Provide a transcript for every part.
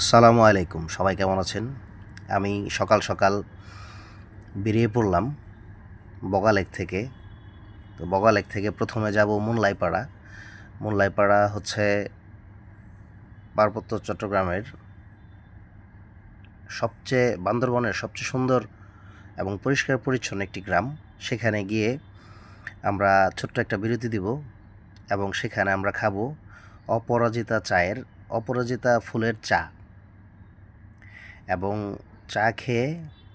আসসালামু আলাইকুম, সবাই কেমন আছেন? আমি সকাল সকাল বেরিয়ে পড়লাম বগালেক থেকে। তো বগালেক থেকে প্রথমে যাব মুনলাইপাড়া। মুনলাইপাড়া হচ্ছে পার্বত্য চট্টগ্রামের বান্দরবনের সবচেয়ে সুন্দর এবং পরিষ্কার পরিচ্ছন্ন একটি গ্রাম। সেখানে গিয়ে আমরা ছোট্ট একটা বিরতি দিব এবং সেখানে আমরা খাবো অপরাজিতা ফুলের চা। এবং চা খেয়ে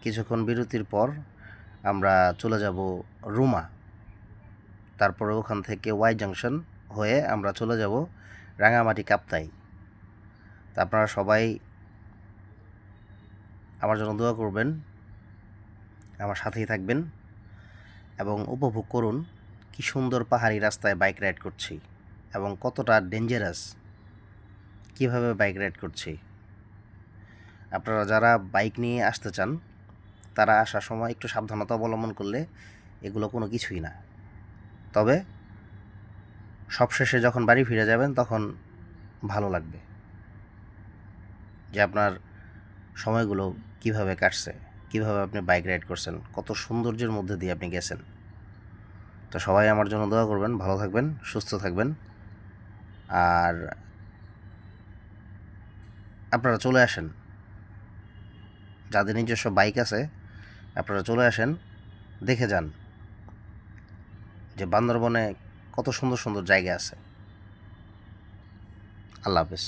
কিছুক্ষণ বিরতির পর আমরা চলে যাব রুমা। তারপরে ওখান থেকে ওয়াই জাংশন হয়ে আমরা চলে যাব রাঙামাটি কাপ্তাই। তা আপনারা সবাই আমার জন্য দোয়া করবেন, আমার সাথেই থাকবেন এবং উপভোগ করুন কি সুন্দর পাহাড়ি রাস্তায় বাইক রাইড করছি এবং কতটা ডেঞ্জারাস, কিভাবে বাইক রাইড করছি। আপনারা যারা বাইক নিয়ে আসতে চান তারা আসার সময় একটু সাবধানতা অবলম্বন করলে এগুলো কোনো কিছুই না। তবে সবশেষে যখন বাড়ি ফিরে যাবেন তখন ভালো লাগবে যে আপনার সময়গুলো কিভাবে কাটছে, কিভাবে আপনি বাইক রাইড করছেন, কত সৌন্দর্যের মধ্যে দিয়ে আপনি গেছেন। তো সবাই আমার জন্য দোয়া করবেন, ভালো থাকবেন, সুস্থ থাকবেন। আর আপনারা চলে আসেন, যাদের নিজস্ব বাইক আছে আপনারা চলে আসেন, দেখে যান যে বান্দরবনে কত সুন্দর সুন্দর জায়গা আছে। আল্লাহ হাফেজ।